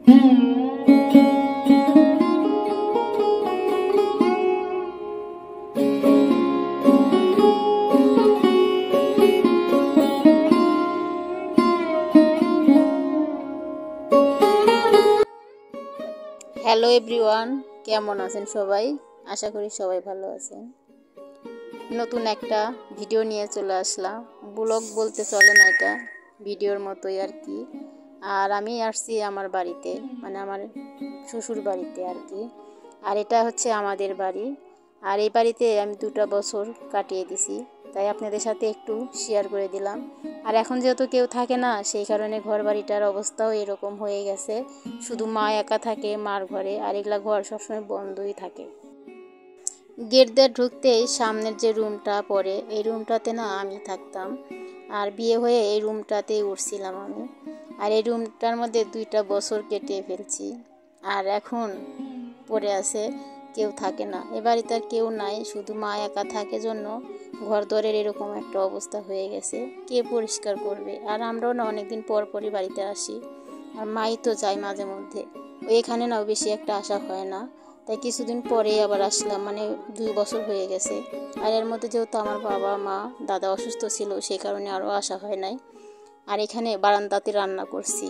Hello everyone, কেমন আছেন সবাই? আশা করি সবাই ভালো আছেন। নতুন একটা ভিডিও নিয়ে চলে আসলাম। ব্লগ বলতে চলে না, এটা ভিডিওর মতোই আর কি। আর আমি আসছি আমার বাড়িতে, মানে আমার শ্বশুর বাড়িতে আর কি। আর এটা হচ্ছে আমাদের বাড়ি। আর এই বাড়িতে আমি 2টা বছর কাটিয়ে দিছি, তাই আপনাদের সাথে একটু শেয়ার করে দিলাম। আর এখন যেহেতু কেউ থাকে না, সেই কারণে ঘর বাড়িটার অবস্থাও এরকম হয়ে গেছে। শুধু মা একা থাকে মার ঘরে, আর এগুলা ঘর সবসময় বন্ধই থাকে। গেট দিয়ে ঢুকতেই সামনের যে রুমটা পড়ে, এই রুমটাতে না আমি থাকতাম। আর বিয়ে হয়ে এই রুমটাতেই উঠছিলাম আমি। আর এই রুমটার মধ্যে 2টা বছর কেটে ফেলছি। আর এখন পড়ে আছে, কেউ থাকে না। এ বাড়িতে আর কেউ নাই, শুধু মা একা থাকে জন্য ঘর দরের এরকম একটা অবস্থা হয়ে গেছে। কে পরিষ্কার করবে? আর আমরাও না অনেকদিন পর পরই বাড়িতে আসি, আর মাই তো যায় মাঝে মধ্যে। এখানে নাও বেশি একটা আসা হয় না, তাই কিছুদিন পরে আবার আসলাম, মানে 2 বছর হয়ে গেছে। আর এর মধ্যে যেহেতু আমার বাবা মা দাদা অসুস্থ ছিল, সেই কারণে আরও আসা হয় নাই। আর এখানে বারান্দাতে রান্না করছি।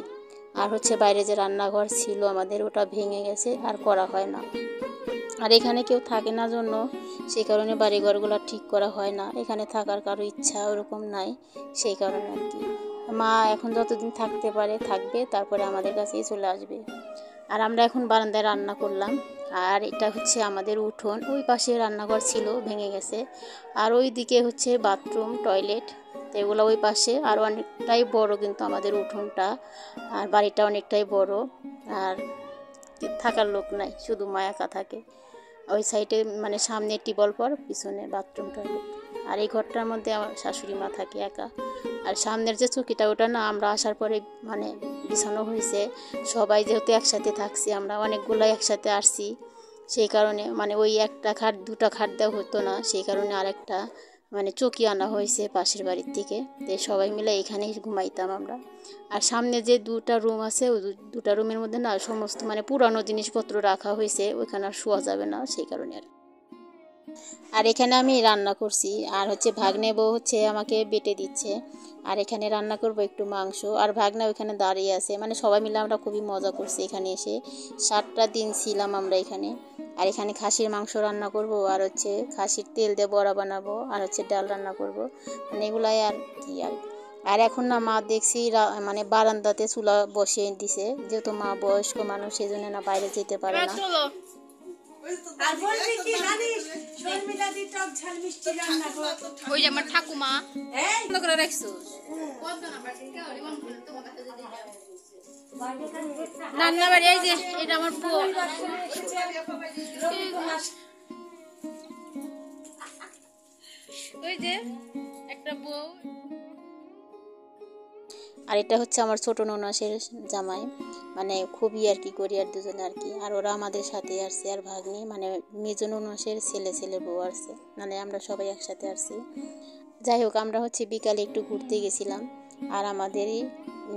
আর হচ্ছে বাইরে যে রান্নাঘর ছিল আমাদের, ওটা ভেঙে গেছে, আর করা হয় না। আর এখানে কেউ থাকে না জন্য সেই কারণে বাড়িঘরগুলো ঠিক করা হয় না। এখানে থাকার কারো ইচ্ছা ওরকম নাই, সেই কারণে আর কি। মা এখন যতদিন থাকতে পারে থাকবে, তারপরে আমাদের কাছেই চলে আসবে। আর আমরা এখন বারান্দায় রান্না করলাম। আর এটা হচ্ছে আমাদের উঠোন, ওই পাশে রান্নাঘর ছিল, ভেঙে গেছে। আর ওই দিকে হচ্ছে বাথরুম টয়লেট, তো এগুলো ওই পাশে। আর অনেকটাই বড় কিন্তু আমাদের উঠোনটা, আর বাড়িটা অনেকটাই বড়। আর থাকার লোক নাই, শুধু মা একা থাকে। ওই সাইডে মানে সামনে টিবল পর, পিছনে বাথরুম টয়লেট। আর এই ঘরটার মধ্যে আমার শাশুড়ি মা থাকে একা। আর সামনের যে চৌকিটা, ওটা না আমরা আসার পরে মানে বিছানো হয়েছে। সবাই যেহেতু একসাথে থাকছি, আমরা অনেকগুলাই একসাথে আসছি, সেই কারণে মানে ওই একটা খাট 2টা খাট দেওয়া হতো না, সেই কারণে আরেকটা মানে চৌকি আনা হয়েছে পাশের বাড়ির থেকে। তো সবাই মিলে এখানেই ঘুমাইতাম আমরা। আর সামনে যে 2টা রুম আছে, ওই 2টা রুমের মধ্যে না সমস্ত মানে পুরানো জিনিসপত্র রাখা হয়েছে, ওইখানে আর শোয়া যাবে না, সেই কারণে আর। আর এখানে আমি রান্না করছি, আর হচ্ছে ভাগ্নে বউ হচ্ছে আমাকে বেটে দিচ্ছে। আর এখানে রান্না করব একটু মাংস। আর ভাগ্না ওইখানে দাঁড়িয়ে আছে, মানে সবাই মিলে আমরা খুবই মজা করছি এখানে এসে। 7টা দিন ছিলাম আমরা এখানে। আর এখানে খাসির মাংস রান্না করব, আর হচ্ছে খাসির তেল দিয়ে বড়া বানাবো, আর হচ্ছে ডাল রান্না করব, মানে এগুলাই আর কি। আর এখন না মা দেখছি মানে বারান্দাতে চুলা বসিয়ে দিছে, যেহেতু মা বয়স্ক মানুষ, সেই জন্য না বাইরে যেতে পারে না। আর বলবি কি জানিস, শর্মিলা দি টক ঝাল মিষ্টি রান্না করে। ওই যে আমার ঠাকুমা বন্ধ করে রাখছো রান্না বাড়ি। এই যে এটা আমার বউ, ওই যে একটা বউ। আর এটা হচ্ছে আমার ছোট ননাসের জামাই, মানে খুবই আর কি করি আর দুজনে আর কি। আর ওরা আমাদের সাথে আসছে, আর ভাগ্নি মানে মেজ ননাসের ছেলে বউ আসছে, মানে আমরা সবাই একসাথে আসছি। যাই হোক, আমরা হচ্ছে বিকালে একটু ঘুরতে গেছিলাম। আর আমাদেরই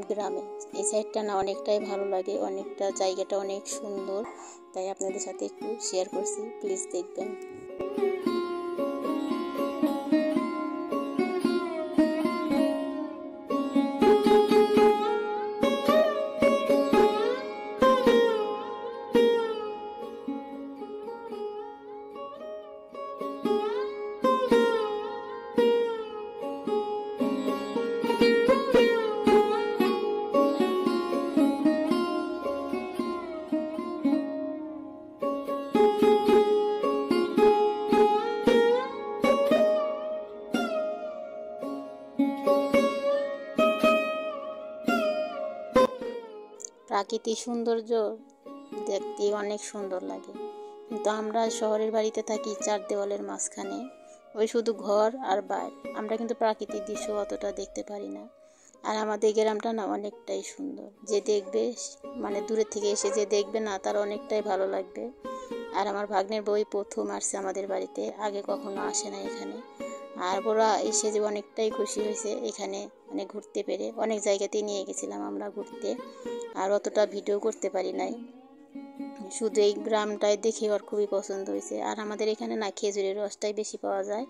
গ্রামে এই সাইডটা না অনেকটাই ভালো লাগে, অনেকটা জায়গাটা অনেক সুন্দর, তাই আপনাদের সাথে একটু শেয়ার করছি, প্লিজ দেখবেন। প্রাকৃতিক সৌন্দর্য দেখতে অনেক সুন্দর লাগে, কিন্তু আমরা শহরের বাড়িতে থাকি 4 দেওয়ালের মাঝখানে, ওই শুধু ঘর আর বাইর। আমরা কিন্তু প্রাকৃতিক দৃশ্য অতটা দেখতে পারি না। আর আমাদের গ্রামটা না অনেকটাই সুন্দর, যে দেখবে মানে দূরের থেকে এসে যে দেখবে না, তার অনেকটাই ভালো লাগবে। আর আমার ভাগ্নের বই প্রথম আসছে আমাদের বাড়িতে, আগে কখনো আসে না এখানে। আর ওরা এসে যে অনেকটাই খুশি হয়েছে এখানে মানে ঘুরতে পেরে। অনেক জায়গাতেই নিয়ে গেছিলাম আমরা ঘুরতে, আর অতটা ভিডিও করতে পারি নাই। শুধু এই গ্রামটায় দেখে ওর খুবই পছন্দ হয়েছে। আর আমাদের এখানে না খেজুরের রসটাই বেশি পাওয়া যায়।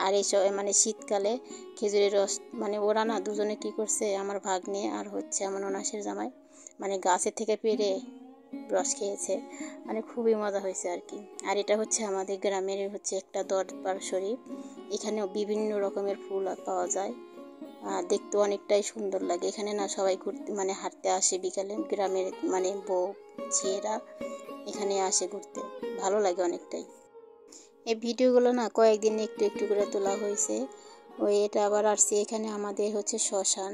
আর এই মানে শীতকালে খেজুরের রস মানে ওরা না দুজনে কি করছে, আমার ভাগ্নে আর হচ্ছে আমার ননাসের জামাই মানে গাছের থেকে পেড়ে রস খেয়েছে, মানে খুবই মজা হয়েছে আর কি। আর এটা হচ্ছে আমাদের গ্রামের হচ্ছে একটা দরবার শরীফ, এখানেও বিভিন্ন রকমের ফুল পাওয়া যায়, দেখতে অনেকটাই সুন্দর লাগে। এখানে না সবাই ঘুরতে মানে হাঁটতে আসে বিকালে, গ্রামের মানে বউ ঝিয়েরা এখানে আসে ঘুরতে, ভালো লাগে অনেকটাই। এই ভিডিওগুলো না কয়েকদিন একটু একটু করে তোলা হয়েছে। ওই এটা আবার আসছি, এখানে আমাদের হচ্ছে শ্মশান।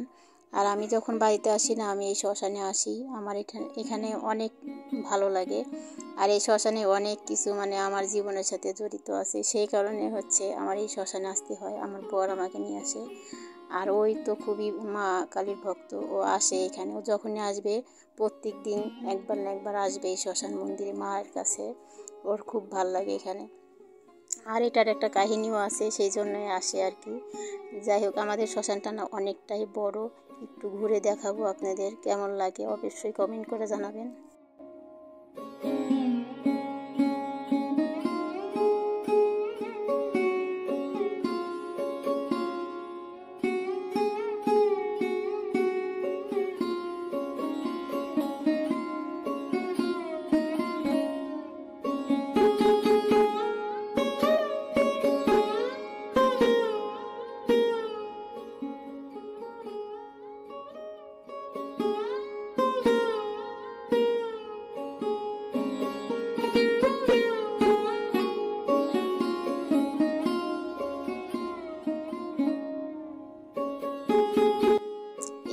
আর আমি যখন বাড়িতে আসি না, আমি এই শ্মশানে আসি, আমার এখানে অনেক ভালো লাগে। আর এই শ্মশানে অনেক কিছু মানে আমার জীবনের সাথে জড়িত আছে, সেই কারণে হচ্ছে আমার এই শ্মশানে আসতে হয়। আমার বর আমাকে নিয়ে আসে, আর ওই তো খুবই মা কালীর ভক্ত, ও আসে এখানে। ও যখনই আসবে প্রত্যেক দিন একবার না একবার আসবে এই শ্মশান মন্দিরে মায়ের কাছে, ওর খুব ভাল লাগে এখানে। আর এটার একটা কাহিনীও আছে, সেই জন্যই আসে আর কি। যাই হোক, আমাদের শ্মশানটা না অনেকটাই বড়, একটু ঘুরে দেখাবো আপনাদের, কেমন লাগে অবশ্যই কমেন্ট করে জানাবেন।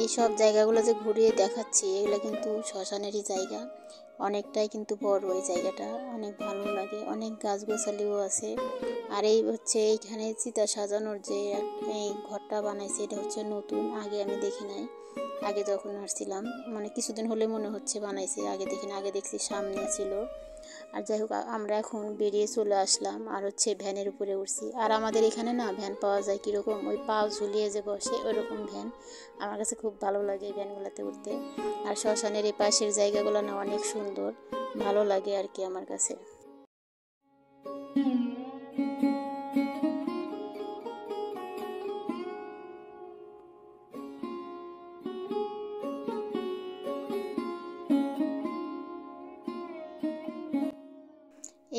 এইসব জায়গাগুলো যে ঘুরিয়ে দেখাচ্ছি, এগুলো কিন্তু শ্মশানেরই জায়গা, অনেকটাই কিন্তু বড় এই জায়গাটা, অনেক ভালো লাগে, অনেক গাছগাছালিও আছে। আর এই হচ্ছে এইখানে চিতা সাজানোর যে এই ঘরটা বানাইছে, এটা হচ্ছে নতুন, আগে আমি দেখি নাই। আগে যখন আসছিলাম মানে কিছুদিন হলে মনে হচ্ছে বানাইছে, আগে দেখি না, আগে দেখছি সামনে ছিল। আর যাই হোক, আমরা এখন বেরিয়ে চলে আসলাম, আর হচ্ছে ভ্যানের উপরে উঠছি। আর আমাদের এখানে না ভ্যান পাওয়া যায় কীরকম, ওই পাও ঝুলিয়ে যে বসে ওইরকম ভ্যান, আমার কাছে খুব ভালো লাগে এই ভ্যানগুলোতে উঠতে। আর শ্মশানের এই পাশের জায়গাগুলো না অনেক সুন্দর, ভালো লাগে আর কি আমার কাছে।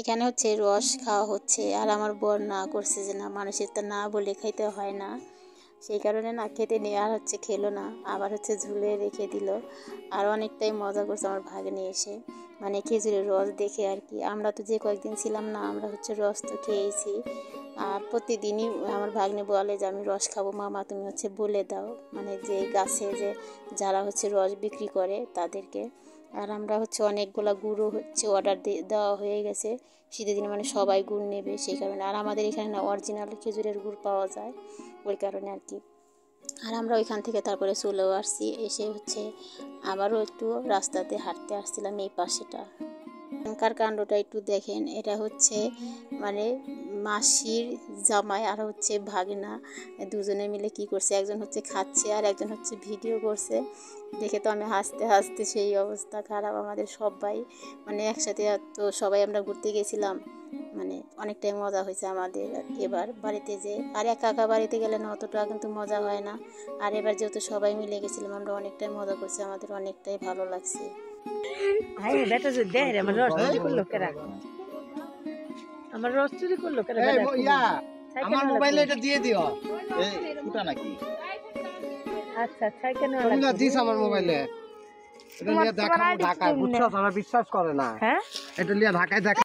এখানে হচ্ছে রস খাওয়া হচ্ছে, আর আমার বর না করছে যে না, মানুষের তো না বলে খাইতে হয় না, সেই কারণে না খেতে নিয়ে আর হচ্ছে খেলো না, আবার হচ্ছে ঝুলে রেখে দিল। আর অনেকটাই মজা করছে আমার ভাগ্নে এসে, মানে খেজুরের রস দেখে আর কি। আমরা তো যে কয়েকদিন ছিলাম না, আমরা হচ্ছে রস তো খেয়েছি। আর প্রতিদিনই আমার ভাগ্নে বলে যে আমি রস খাবো, মামা তুমি হচ্ছে বলে দাও, মানে যে গাছে যে যারা হচ্ছে রস বিক্রি করে তাদেরকে। আর আমরা হচ্ছে অনেকগুলো গুঁড়ো হচ্ছে অর্ডার দেওয়া হয়ে গেছে, শীতের দিনে মানে সবাই গুড় নেবে সেই কারণে। আর আমাদের এখানে না অরিজিনাল খেজুরের গুড় পাওয়া যায়, ওই কারণে আর কি। আর আমরা ওইখান থেকে তারপরে চলেও আসছি, এসে হচ্ছে আবারও একটু রাস্তাতে হাঁটতে আসছিলাম এই পাশেটা। এখানকার কাণ্ডটা একটু দেখেন, এটা হচ্ছে মানে মাসির জামাই আর হচ্ছে ভাগনা দুজনে মিলে কি করছে, একজন হচ্ছে খাচ্ছে আর একজন হচ্ছে ভিডিও করছে। দেখে তো আমি হাসতে হাসতে সেই অবস্থা খারাপ আমাদের সবাই, মানে একসাথে তো সবাই আমরা ঘুরতে গেছিলাম, মানে অনেকটাই মজা হয়েছে আমাদের এবার বাড়িতে যে। আর একা একা বাড়িতে গেলে না অতটা কিন্তু মজা হয় না, আর এবার যেহেতু সবাই মিলে গেছিলাম আমরা অনেকটাই মজা করছি, আমাদের অনেকটাই ভালো লাগছে। আমার রস চুরি করলো কেন? আমার মোবাইলে এটা দিয়ে দিও। এই ওটা নাকি? আচ্ছা সাইকেল তুমি না দিস আমার মোবাইলে। এটা নিয়ে দেখাবো ঢাকায়, বুঝছো? তারা বিশ্বাস করে না। হ্যাঁ, এটা নিয়ে ঢাকায় দেখা